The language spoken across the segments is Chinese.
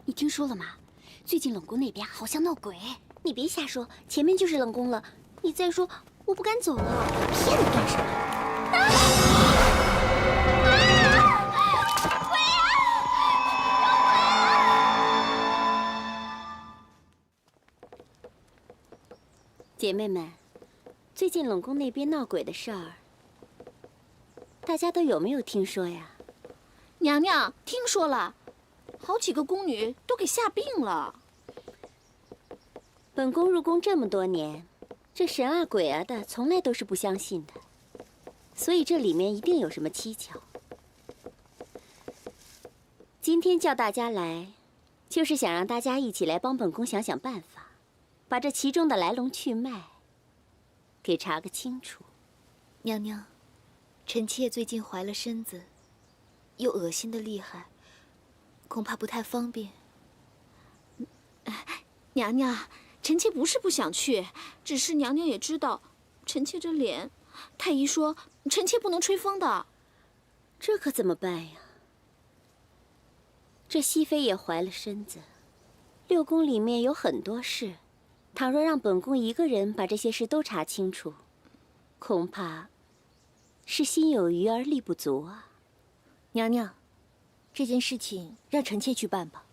你听说了吗？最近冷宫那边好像闹鬼。你别瞎说，前面就是冷宫了。你再说，我不敢走了。骗你干什么？姐妹们，最近冷宫那边闹鬼的事儿，大家都有没有听说呀？娘娘，听说了，好几个宫女都给吓病了。本宫入宫这么多年，这神啊鬼啊的，从来都是不相信的，所以这里面一定有什么蹊跷。今天叫大家来，就是想让大家一起来帮本宫想想办法，把这其中的来龙去脉给查个清楚。娘娘，臣妾最近怀了身子，又恶心的厉害，恐怕不太方便。娘娘，臣妾不是不想去，只是娘娘也知道，臣妾这脸，太医说臣妾不能吹风的。这可怎么办呀？这熹妃也怀了身子，六宫里面有很多事，倘若让本宫一个人把这些事都查清楚，恐怕是心有余而力不足啊。娘娘，这件事情让臣妾去办吧。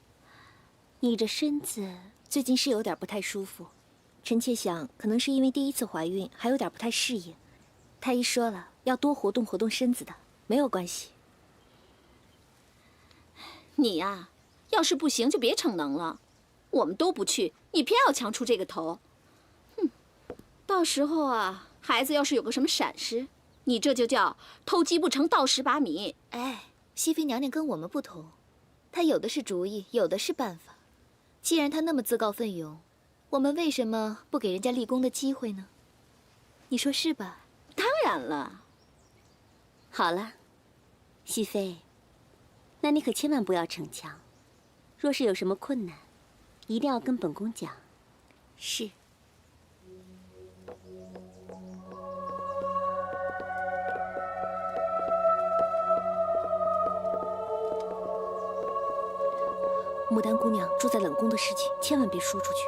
你这身子最近是有点不太舒服，臣妾想可能是因为第一次怀孕，还有点不太适应。太医说了，要多活动活动身子的，没有关系。你呀，要是不行就别逞能了。我们都不去，你偏要强出这个头。哼，到时候啊，孩子要是有个什么闪失，你这就叫偷鸡不成倒10把米。哎，熹妃娘娘跟我们不同，她有的是主意，有的是办法。既然她那么自告奋勇，我们为什么不给人家立功的机会呢？你说是吧？当然了。好了，熹妃，那你可千万不要逞强。若是有什么困难，一定要跟本宫讲。是。牡丹姑娘住在冷宫的事情，千万别说出去，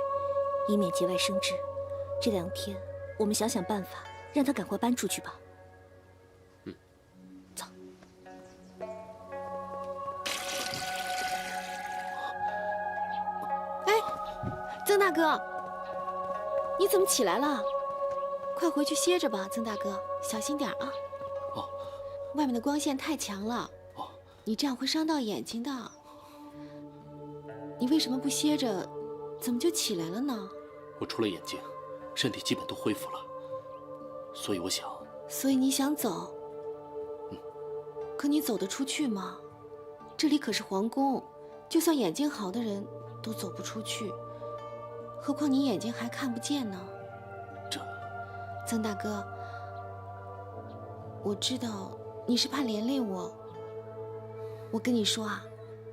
以免节外生枝。这2天，我们想想办法，让她赶快搬出去吧。嗯，走。哎，曾大哥，你怎么起来了？快回去歇着吧，曾大哥，小心点啊。哦。外面的光线太强了。哦。你这样会伤到眼睛的。你为什么不歇着？怎么就起来了呢？我除了眼睛，身体基本都恢复了，所以我想。所以你想走？嗯。可你走得出去吗？这里可是皇宫，就算眼睛好的人都走不出去，何况你眼睛还看不见呢。这……曾大哥，我知道你是怕连累我。我跟你说啊，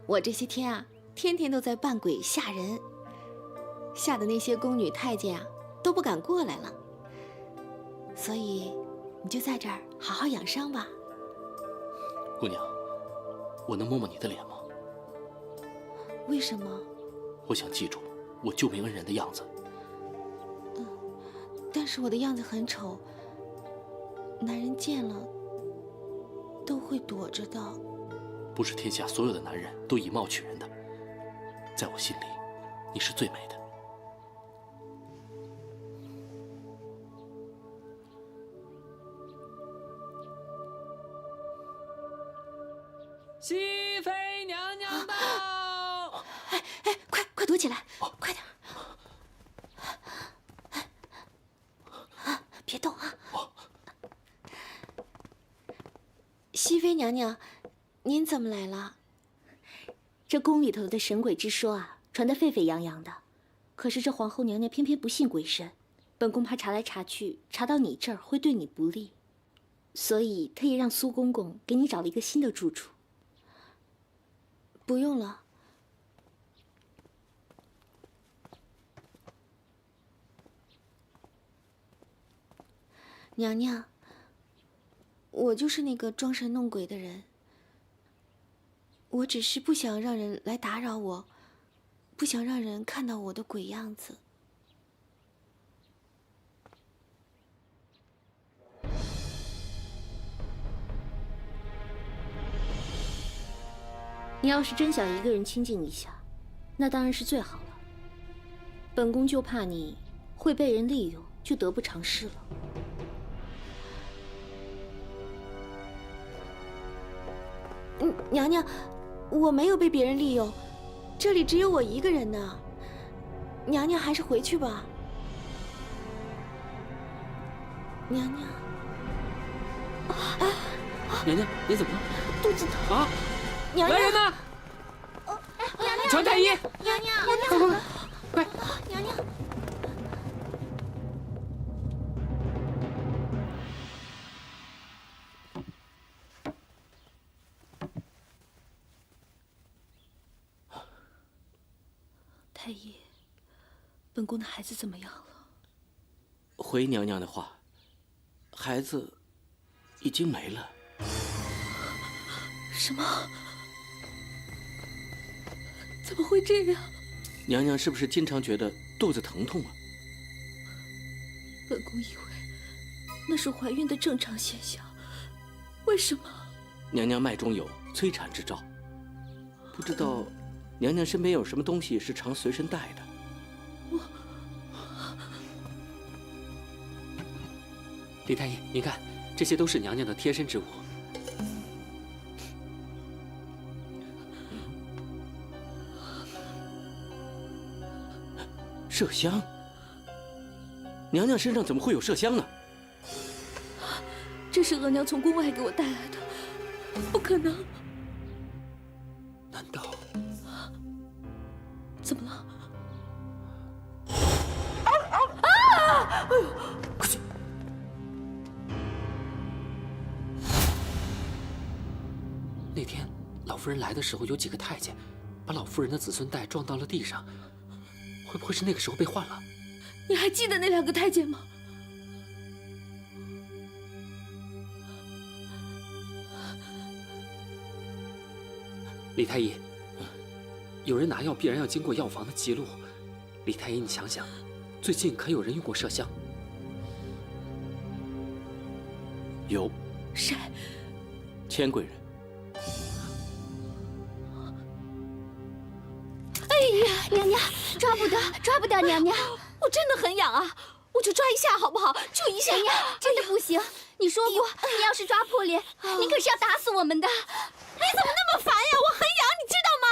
我这些天啊，天天都在扮鬼吓人，吓得那些宫女太监啊都不敢过来了。所以你就在这儿好好养伤吧。姑娘，我能摸摸你的脸吗？为什么？我想记住我救命恩人的样子。但是我的样子很丑，男人见了都会躲着的。不是天下所有的男人都以貌取人的，在我心里，你是最美的。熹妃娘娘到！哎，快躲起来，快点！别动啊！熹妃娘娘，您怎么来了？这宫里头的神鬼之说啊，传得沸沸扬扬的。可是这皇后娘娘偏偏不信鬼神，本宫怕查来查去，查到你这儿会对你不利，所以特意让苏公公给你找了一个新的住处。不用了。娘娘，我就是那个装神弄鬼的人。我只是不想让人来打扰我，不想让人看到我的鬼样子。你要是真想一个人清静一下，那当然是最好了。本宫就怕你会被人利用，就得不偿失了。娘娘，我没有被别人利用，这里只有我一个人呢。娘娘还是回去吧。娘娘，娘娘，你怎么了？肚子疼啊！娘娘，来人呐！乔太医，娘娘，快！娘娘。太医，本宫的孩子怎么样了？回娘娘的话，孩子已经没了。什么？怎么会这样？娘娘是不是经常觉得肚子疼痛啊？本宫以为那是怀孕的正常现象，为什么？娘娘脉中有催产之兆，不知道娘娘身边有什么东西是常随身带的？李太医，您看，这些都是娘娘的贴身之物。麝香？娘娘身上怎么会有麝香呢？这是额娘从宫外给我带来的，不可能！难道？怎么了？快去！那天老夫人来的时候，有几个太监把老夫人的子孙袋撞到了地上，会不会是那个时候被换了？你还记得那2个太监吗？李太医，有人拿药必然要经过药房的记录。李太医，你想想，最近可有人用过麝香？有。谁？千贵人。娘娘，抓不得娘娘！我真的很痒啊，我就抓一下好不好？就一下。娘娘，真的不行！你说过，你要是抓破脸，你可是要打死我们的。你怎么那么烦呀？我很痒，你知道吗？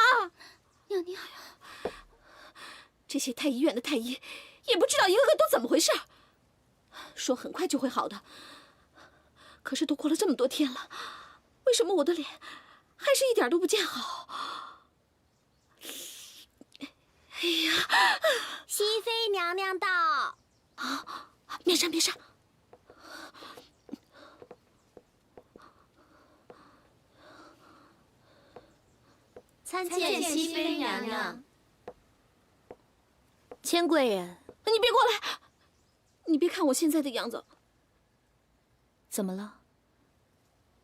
娘娘，这些太医院的太医也不知道一个个都怎么回事，说很快就会好的，可是都过了这么多天了，为什么我的脸还是一点都不见好？哎呀！熹妃娘娘到。啊，面纱，面纱。参见熹妃娘娘。千贵人，你别过来！你别看我现在的样子，怎么了？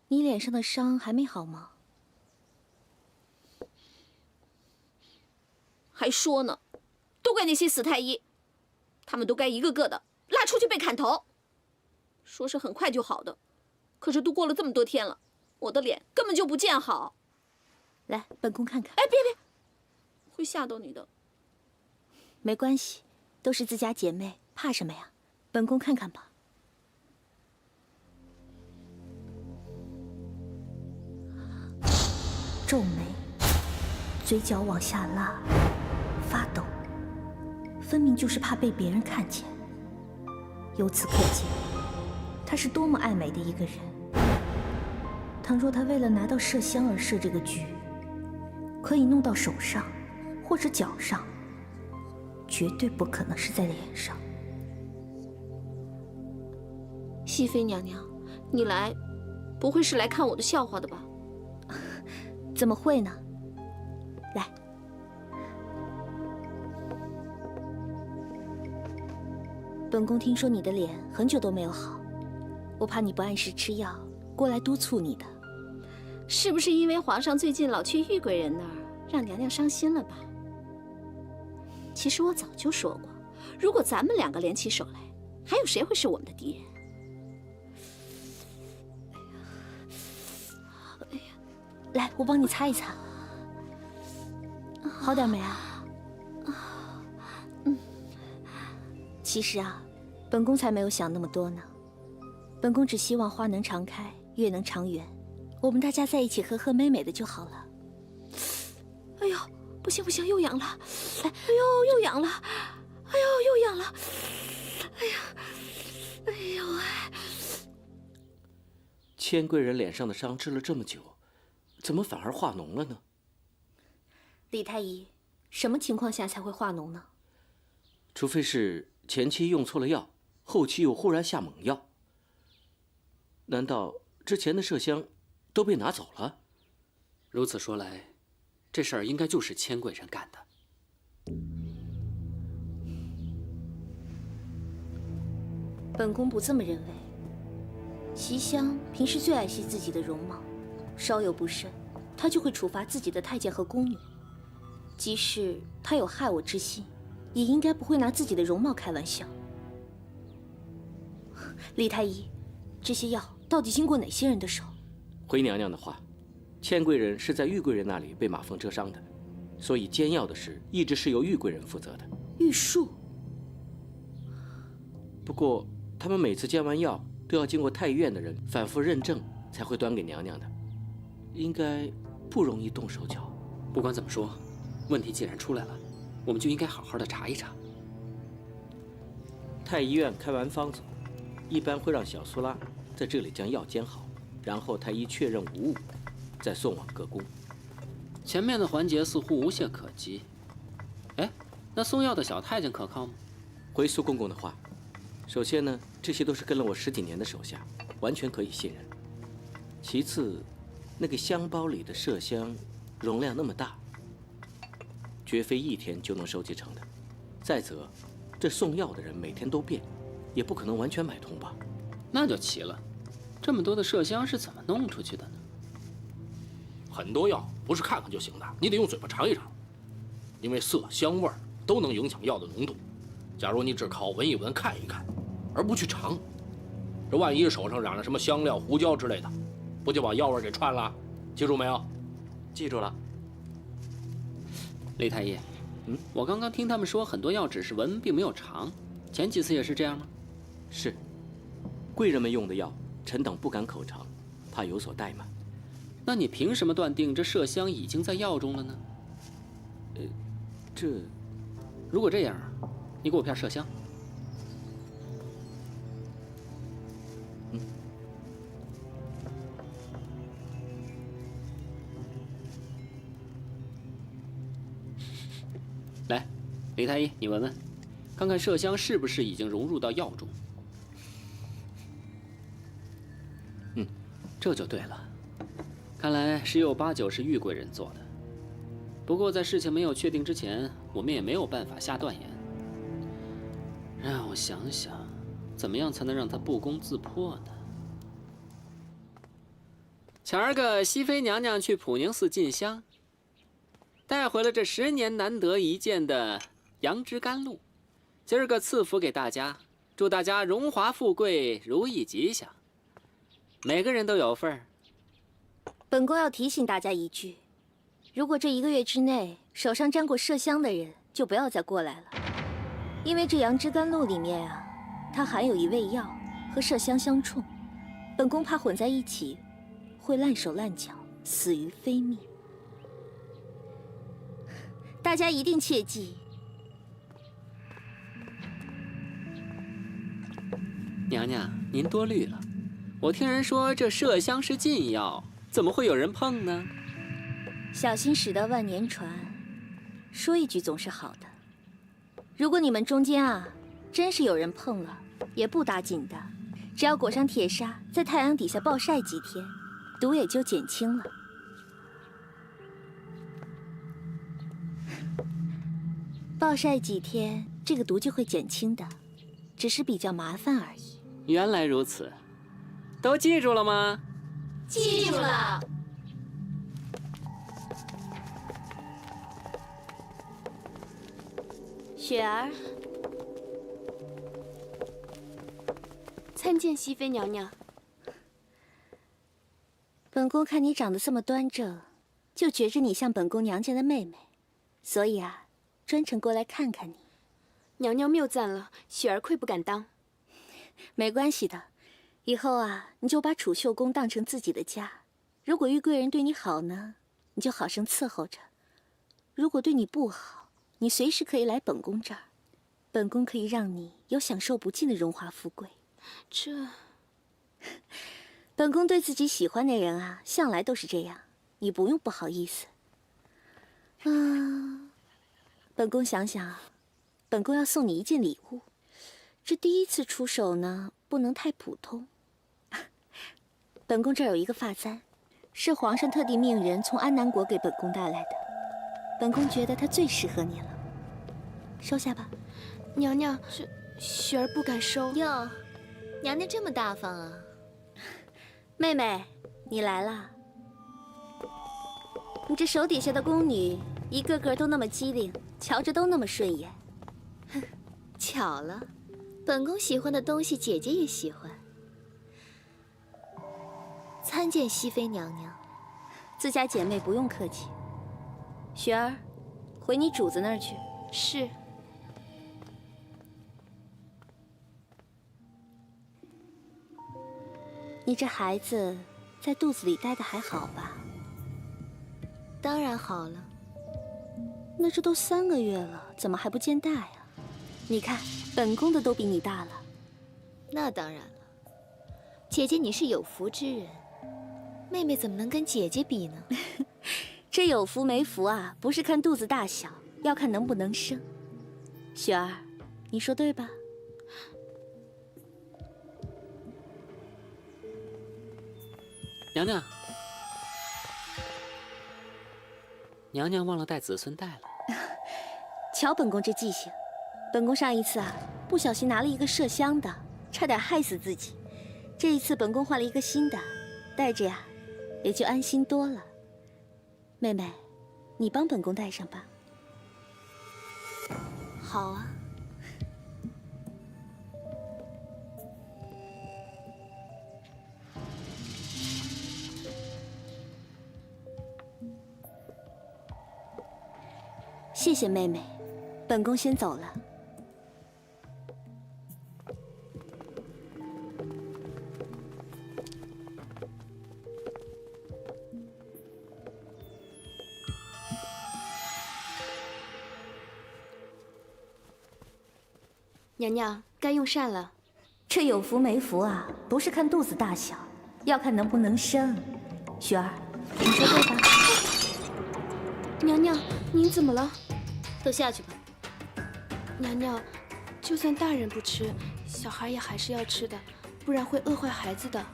你脸上的伤还没好吗？还说呢，都怪那些死太医，他们都该一个个的拉出去被砍头。说是很快就好的，可是都过了这么多天了，我的脸根本就不见好。来，本宫看看。哎，别，会吓到你的。没关系，都是自家姐妹，怕什么呀？本宫看看吧。皱眉，嘴角往下拉，发抖，分明就是怕被别人看见。由此可见，她是多么爱美的一个人。倘若她为了拿到麝香而设这个局，可以弄到手上或者脚上，绝对不可能是在脸上。熹妃娘娘，你来，不会是来看我的笑话的吧？怎么会呢？来，本宫听说你的脸很久都没有好，我怕你不按时吃药，过来督促你的。是不是因为皇上最近老去玉贵人那儿，让娘娘伤心了吧？其实我早就说过，如果咱们两个联起手来，还有谁会是我们的敌人？来，我帮你擦一擦，好点没啊？其实啊，本宫才没有想那么多呢。本宫只希望花能常开，月能长圆，我们大家在一起和和美美的就好了。哎呦，不行不行，又痒了！哎呦，又痒了！哎呦，又痒了！哎呀，哎呦哎！千贵人脸上的伤治了这么久，怎么反而化脓了呢？李太医，什么情况下才会化脓呢？除非是前期用错了药，后期又忽然下猛药。难道之前的麝香都被拿走了？如此说来，这事儿应该就是千贵人干的。本宫不这么认为。席香平时最爱惜自己的容貌，稍有不慎，她就会处罚自己的太监和宫女。即使她有害我之心，也应该不会拿自己的容貌开玩笑。李太医，这些药到底经过哪些人的手？回娘娘的话，千贵人是在玉贵人那里被马蜂蛰伤的，所以煎药的事一直是由玉贵人负责的。玉树。不过他们每次煎完药都要经过太医院的人反复认证，才会端给娘娘的，应该不容易动手脚。不管怎么说，问题既然出来了，我们就应该好好的查一查。太医院开完方子，一般会让小苏拉在这里将药煎好，然后太医确认无误，再送往各宫。前面的环节似乎无懈可击。哎，那送药的小太监可靠吗？回苏公公的话，首先呢，这些都是跟了我10几年的手下，完全可以信任。其次，那个香包里的麝香容量那么大，绝非1天就能收集成的。再则，这送药的人每天都变，也不可能完全买通吧？那就奇了，这么多的麝香是怎么弄出去的呢？很多药不是看看就行的，你得用嘴巴尝一尝，因为色、香、味儿都能影响药的浓度。假如你只靠闻一闻、看一看，而不去尝，这万一手上染了什么香料、胡椒之类的，不就把药味给串了？记住没有？记住了。李太医，我刚刚听他们说很多药只是闻，并没有尝，前几次也是这样吗？是，贵人们用的药，臣等不敢口尝，怕有所怠慢。那你凭什么断定这麝香已经在药中了呢？如果这样，你给我片麝香。来，李太医，你闻闻，看看麝香是不是已经融入到药中。这就对了。看来十有八九是玉贵人做的。不过在事情没有确定之前，我们也没有办法下断言。让我想想，怎么样才能让他不攻自破呢？前儿个熹妃娘娘去普宁寺进香，带回了这10年难得一见的杨枝甘露，今儿个赐福给大家，祝大家荣华富贵，如意吉祥，每个人都有份儿。本宫要提醒大家一句，如果这1个月之内手上沾过麝香的人，就不要再过来了。因为这杨枝甘露里面啊，它含有一味药，和麝香相冲，本宫怕混在一起，会烂手烂脚，死于非命。大家一定切记。娘娘，您多虑了。我听人说这麝香是禁药，怎么会有人碰呢？小心驶得万年船，说一句总是好的。如果你们中间啊，真是有人碰了，也不打紧的，只要裹上铁纱，在太阳底下暴晒几天，毒也就减轻了。暴晒几天，这个毒就会减轻的，只是比较麻烦而已。原来如此，都记住了吗？记住了。雪儿，参见熹妃娘娘。本宫看你长得这么端正，就觉着你像本宫娘家的妹妹，所以啊，专程过来看看你。娘娘谬赞了，雪儿愧不敢当。没关系的，以后啊，你就把储秀宫当成自己的家。如果玉贵人对你好呢，你就好生伺候着；如果对你不好，你随时可以来本宫这儿，本宫可以让你有享受不尽的荣华富贵。这，本宫对自己喜欢的人啊，向来都是这样，你不用不好意思。本宫想想啊，本宫要送你一件礼物。这第一次出手呢，不能太普通。本宫这儿有一个发簪，是皇上特地命人从安南国给本宫带来的。本宫觉得它最适合你了，收下吧。娘娘，这雪儿不敢收。哟，娘娘这么大方啊！妹妹，你来了。你这手底下的宫女，一个个都那么机灵，瞧着都那么顺眼。巧了，本宫喜欢的东西，姐姐也喜欢。参见熹妃娘娘。自家姐妹不用客气。雪儿，回你主子那儿去。是。你这孩子在肚子里待的还好吧？当然好了。那这都3个月了，怎么还不见大呀？你看，本宫的都比你大了。那当然了，姐姐你是有福之人，妹妹怎么能跟姐姐比呢？这有福没福啊，不是看肚子大小，要看能不能生。雪儿，你说对吧？娘娘，娘娘忘了带子孙带了。瞧本宫这记性，本宫上一次啊，不小心拿了一个麝香的，差点害死自己。这一次本宫换了一个新的，带着呀，也就安心多了。妹妹，你帮本宫带上吧。好啊。谢谢妹妹，本宫先走了。娘娘，该用膳了。这有福没福啊，不是看肚子大小，要看能不能生。雪儿，你说对吧？娘娘，您怎么了？都下去吧。娘娘，就算大人不吃，小孩也还是要吃的，不然会饿坏孩子的。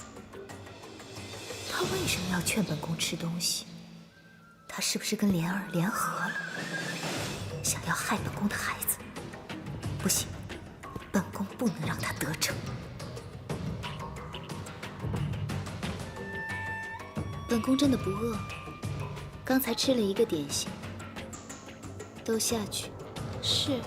他为什么要劝本宫吃东西？他是不是跟莲儿联合了，想要害本宫的孩子？不行，本宫不能让他得逞。本宫真的不饿，刚才吃了一个点心。都下去。是。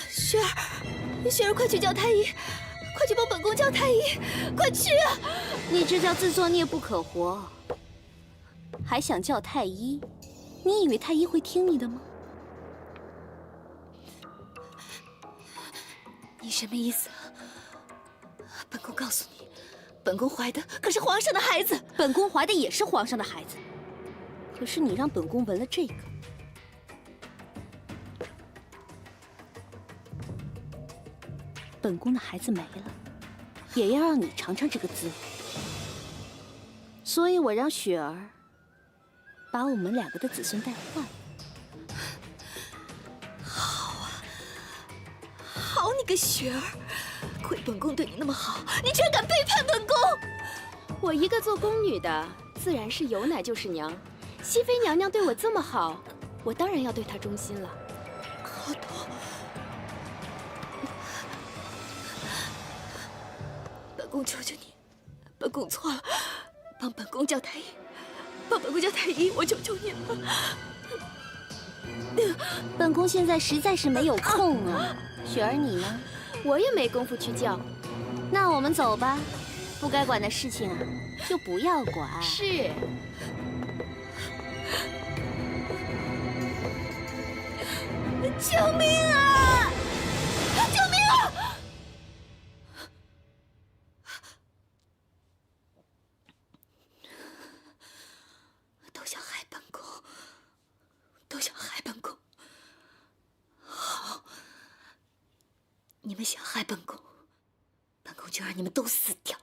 雪儿，雪儿，快去叫太医！快去帮本宫叫太医！快去啊！你这叫自作孽不可活，还想叫太医？你以为太医会听你的吗？你什么意思？本宫告诉你，本宫怀的可是皇上的孩子。本宫怀的也是皇上的孩子，可是你让本宫闻了这个。本宫的孩子没了，也要让你尝尝这个滋味。所以我让雪儿把我们2个的子孙带换了。好啊，好你个雪儿，亏本宫对你那么好，你居然敢背叛本宫！我一个做宫女的，自然是有奶就是娘。熹妃娘娘对我这么好，我当然要对她忠心了。好痛！本宫求求你，本宫错了，帮本宫叫太医，帮本宫叫太医，我求求你了。本宫现在实在是没有空啊。雪儿，你呢？我也没工夫去叫。那我们走吧，不该管的事情啊，就不要管。是。救命啊！救命啊！都想害本宫，都想害本宫。好，你们想害本宫，本宫就让你们都死掉。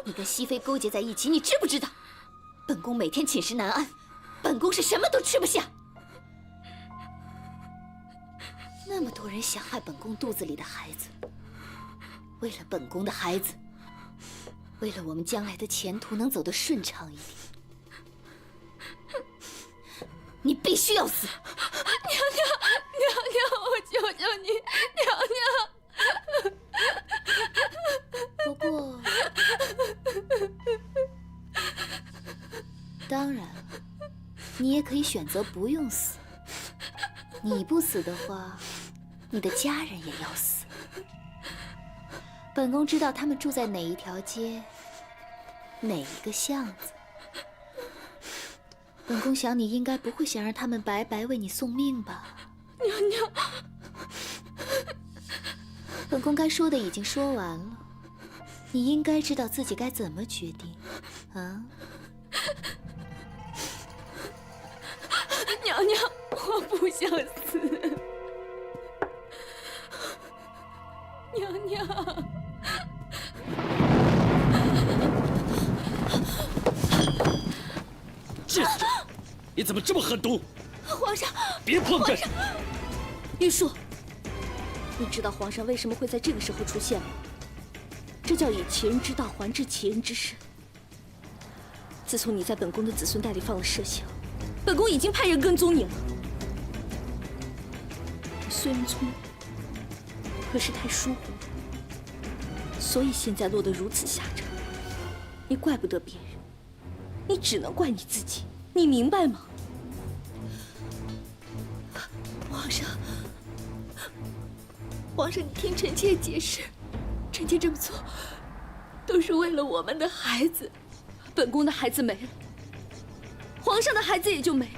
你跟熹妃勾结在一起，你知不知道？本宫每天寝食难安，本宫是什么都吃不下。那么多人想害本宫肚子里的孩子，为了本宫的孩子，为了我们将来的前途能走得顺畅一点，你必须要死！娘娘，我求求你，娘娘。不过，当然了，你也可以选择不用死。你不死的话，你的家人也要死。本宫知道他们住在哪一条街，哪一个巷子。本宫想你应该不会想让他们白白为你送命吧？娘娘，本宫该说的已经说完了，你应该知道自己该怎么决定，啊？娘娘，我不想死。娘娘，贱死者，你怎么这么狠毒？皇上，别碰朕！玉树，你知道皇上为什么会在这个时候出现吗？这叫以其人之道还治其人之身。自从你在本宫的子孙袋里放了麝香，本宫已经派人跟踪你了。你虽然聪明，可是太疏忽了，所以现在落得如此下场。你怪不得别人，你只能怪你自己。你明白吗？皇上，你听臣妾解释，臣妾这么做，都是为了我们的孩子。本宫的孩子没了，皇上的孩子也就没了。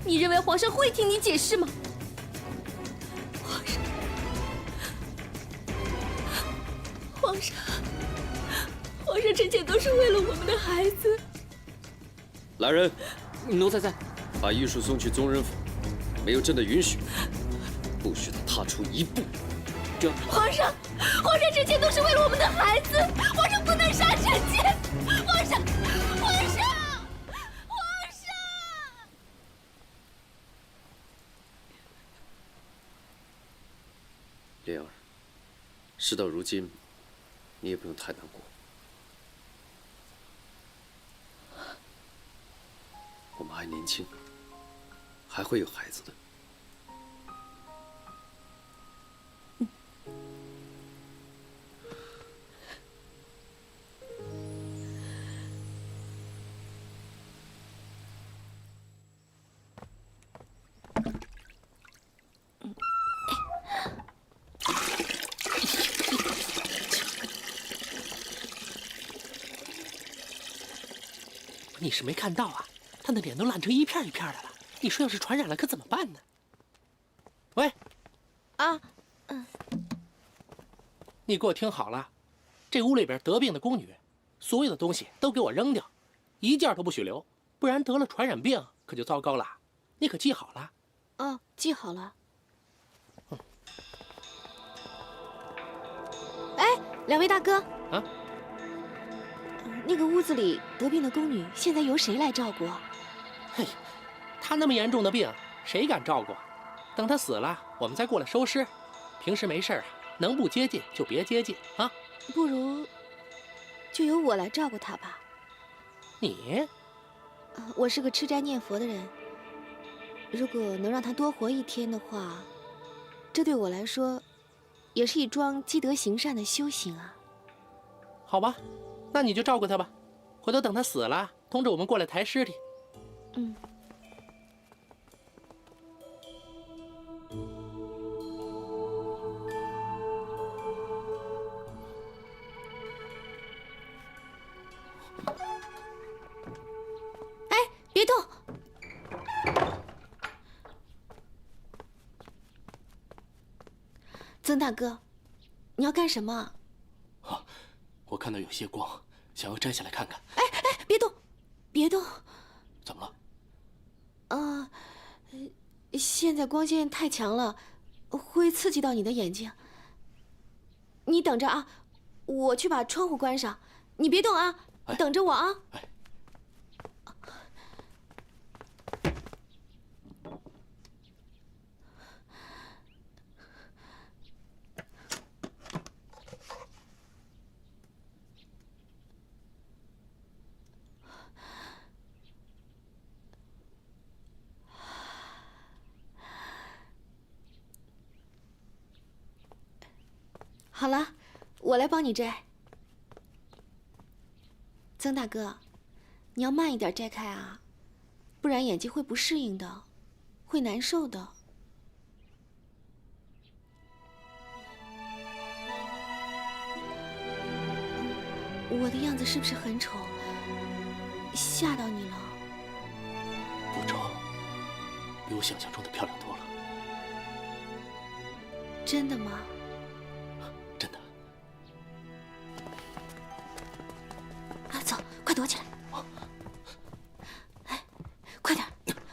你认为皇上会听你解释吗？皇上，臣妾都是为了我们的孩子。来人，奴才在。把玉树送去宗人府，没有朕的允许，不许他踏出一步。皇上，臣妾都是为了我们的孩子，皇上不能杀臣妾。皇上，事到如今，你也不用太难过。我们还年轻，还会有孩子的。你是没看到啊，他那脸都烂成一片一片的了。你说要是传染了，可怎么办呢？喂，啊，你给我听好了，这屋里边得病的宫女，所有的东西都给我扔掉，一件都不许留，不然得了传染病可就糟糕了。你可记好了。哦，记好了。哎，两位大哥。啊？那个屋子里得病的宫女，现在由谁来照顾？嘿，她那么严重的病，谁敢照顾？等她死了，我们再过来收尸。平时没事啊，能不接近就别接近啊。不如就由我来照顾她吧。你？我是个吃斋念佛的人，如果能让她多活一天的话，这对我来说也是一桩积德行善的修行啊。好吧。那你就照顾他吧，回头等他死了，通知我们过来抬尸体。嗯。哎，别动！曾大哥，你要干什么？我看到有些光，想要摘下来看看。哎，别动，别动！怎么了？现在光线太强了，会刺激到你的眼睛。你等着啊，我去把窗户关上。你别动啊，等着我啊。好了，我来帮你摘。曾大哥，你要慢一点摘开啊，不然眼睛会不适应的，会难受的。我的样子是不是很丑？吓到你了？不丑，比我想象中的漂亮多了。真的吗？真的。啊，走，快躲起来！哎，快点，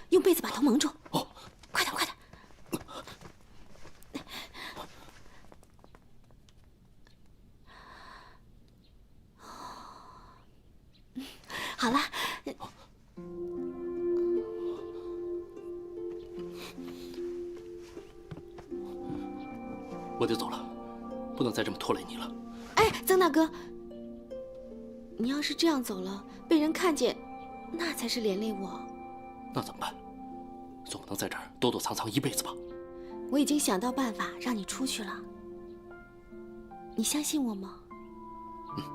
用被子把头蒙住。哦，快点，快点！好了。我得走了，不能再这么拖累你了。哎，曾大哥，你要是这样走了，被人看见，那才是连累我。那怎么办？总不能在这儿躲躲藏藏一辈子吧？我已经想到办法让你出去了，你相信我吗？嗯。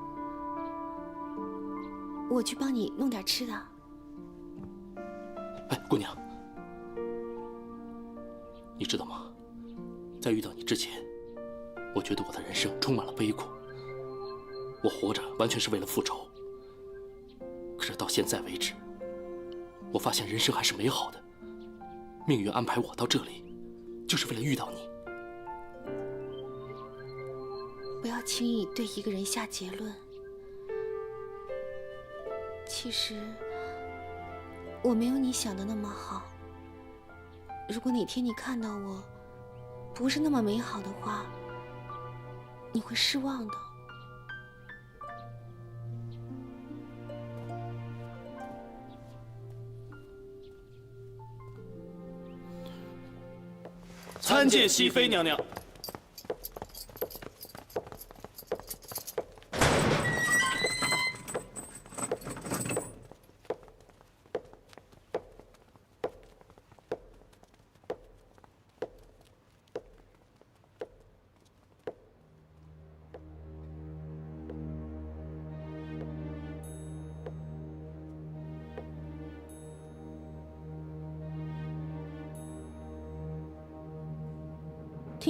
我去帮你弄点吃的。哎，姑娘，你知道吗？在遇到你之前，我觉得我的人生充满了悲苦，我活着完全是为了复仇。可是到现在为止，我发现人生还是美好的。命运安排我到这里，就是为了遇到你。不要轻易对一个人下结论。其实，我没有你想的那么好。如果哪天你看到我不是那么美好的话，你会失望的。参见熹妃娘娘。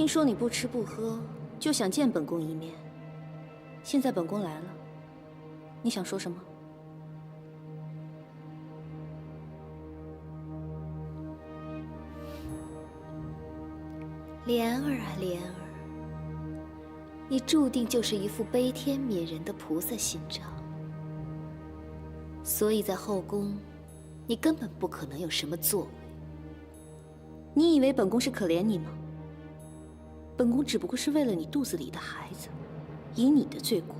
听说你不吃不喝，就想见本宫一面。现在本宫来了，你想说什么？莲儿啊莲儿，你注定就是一副悲天悯人的菩萨心肠，所以在后宫，你根本不可能有什么作为。你以为本宫是可怜你吗？本宫只不过是为了你肚子里的孩子，以你的罪过，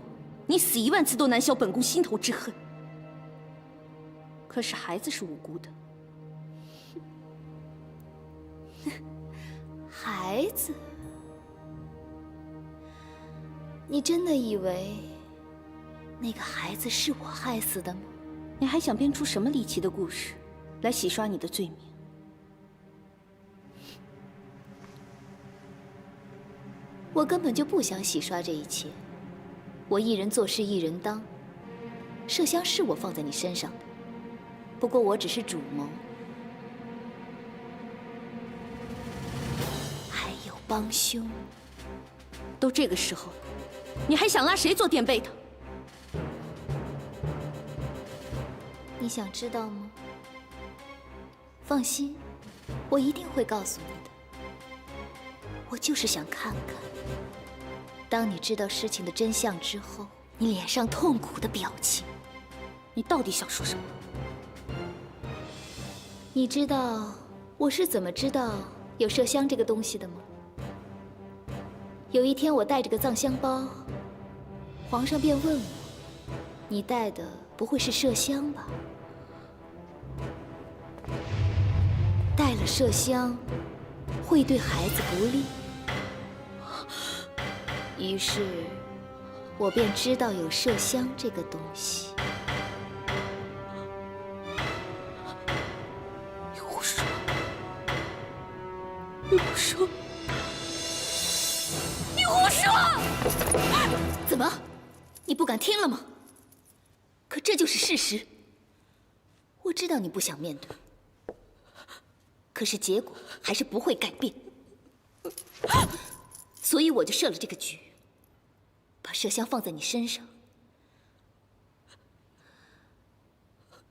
你死10000次都难消本宫心头之恨。可是孩子是无辜的。孩子，你真的以为那个孩子是我害死的吗？你还想编出什么离奇的故事，来洗刷你的罪名？我根本就不想洗刷这一切。我一人做事一人当，麝香是我放在你身上的，不过我只是主谋，还有帮凶。都这个时候了，你还想拉谁做垫背的？你想知道吗？放心，我一定会告诉你的。我就是想看看，当你知道事情的真相之后，你脸上痛苦的表情。你到底想说什么？你知道我是怎么知道有麝香这个东西的吗？有一天我带着个藏香包，皇上便问我：“你带的不会是麝香吧？带了麝香会对孩子不利。”于是，我便知道有麝香这个东西。你胡说！你胡说！你胡说！怎么，你不敢听了吗？可这就是事实。我知道你不想面对，可是结果还是不会改变，所以我就设了这个局，把麝香放在你身上。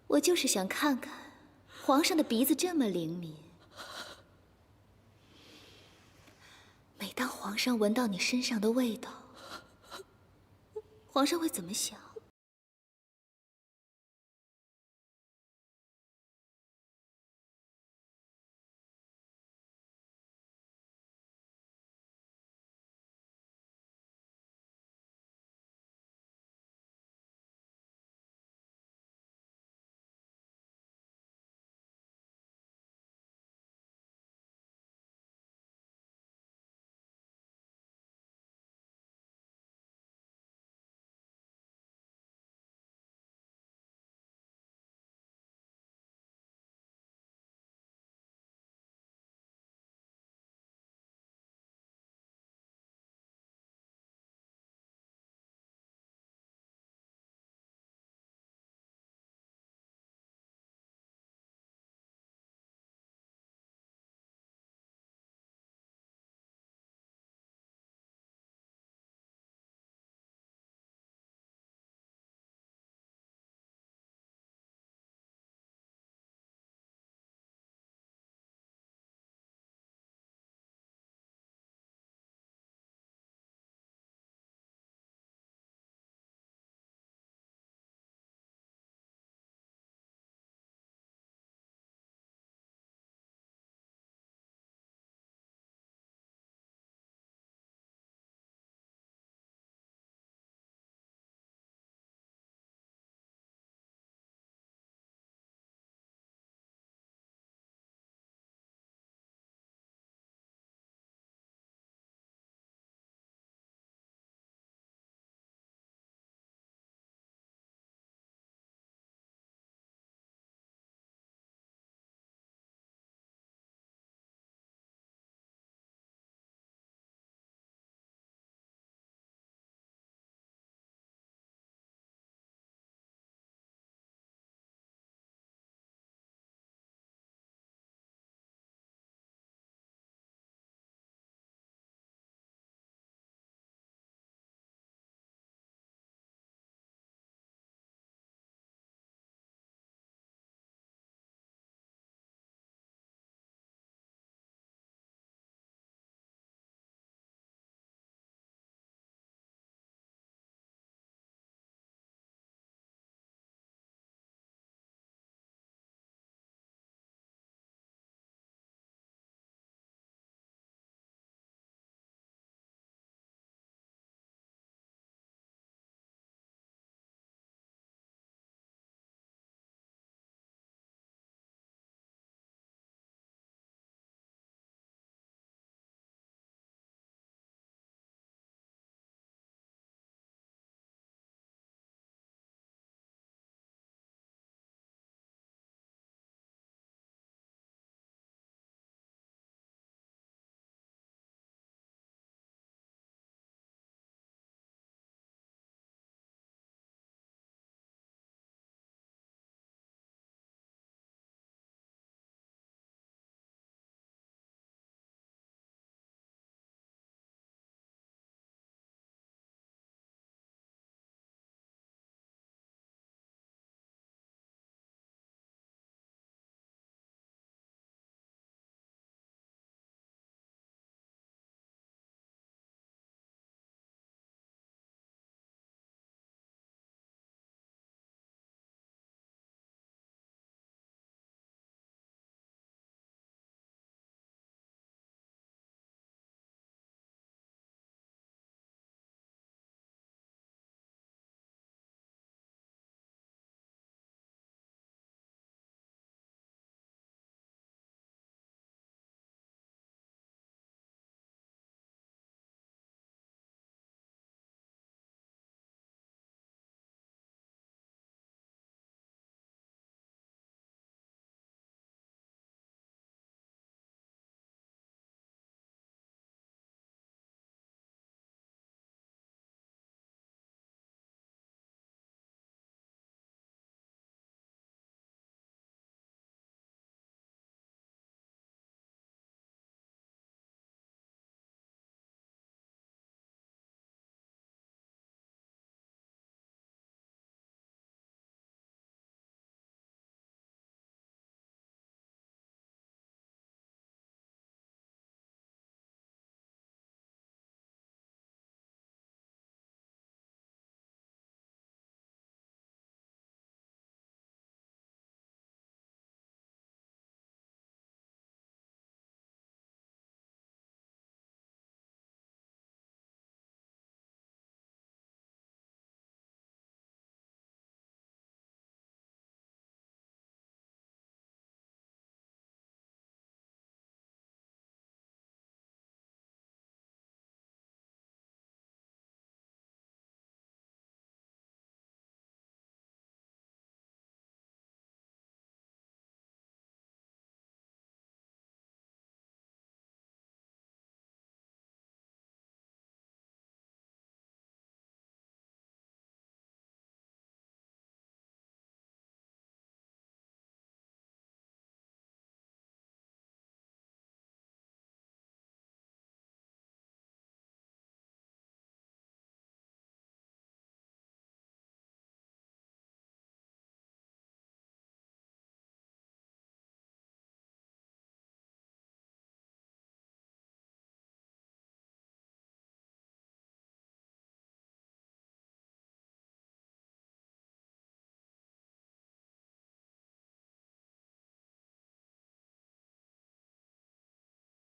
我就是想看看，皇上的鼻子这么灵敏，每当皇上闻到你身上的味道，皇上会怎么想？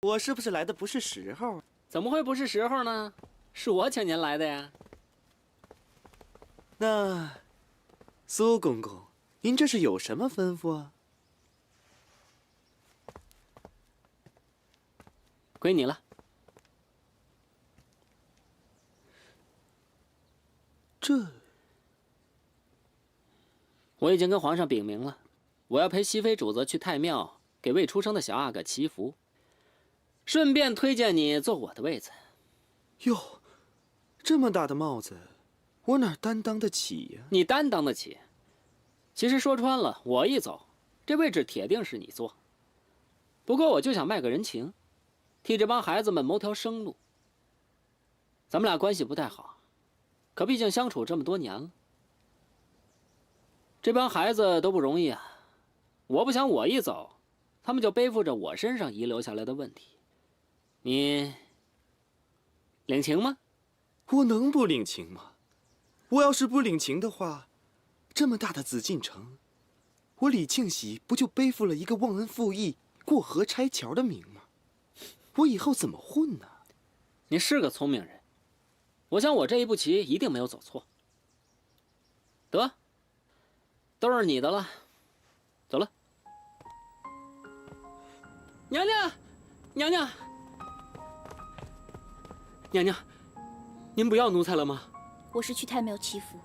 我是不是来的不是时候？怎么会不是时候呢？是我请您来的呀。那，苏公公，您这是有什么吩咐啊？归你了。这，我已经跟皇上禀明了，我要陪熹妃主子去太庙给未出生的小阿哥祈福，顺便推荐你做我的位子。哟，这么大的帽子，我哪担当得起呀？你担当得起。其实说穿了，我一走，这位置铁定是你坐。不过我就想卖个人情，替这帮孩子们谋条生路。咱们俩关系不太好，可毕竟相处这么多年了。这帮孩子都不容易啊，我不想我一走，他们就背负着我身上遗留下来的问题。你领情吗？我能不领情吗？我要是不领情的话，这么大的紫禁城，我李庆喜不就背负了一个忘恩负义、过河拆桥的名吗？我以后怎么混呢？你是个聪明人，我想我这一步棋一定没有走错。得，都是你的了，走了。娘娘，娘娘，娘娘，您不要奴才了吗？我是去太庙祈福，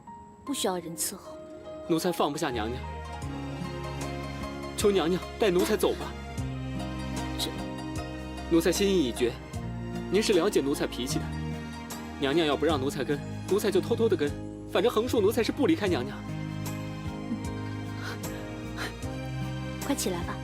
不需要人伺候。奴才放不下娘娘，求娘娘带奴才走吧。奴才心意已决，您是了解奴才脾气的。娘娘要不让奴才跟，奴才就偷偷的跟，反正横竖奴才是不离开娘娘。快起来吧。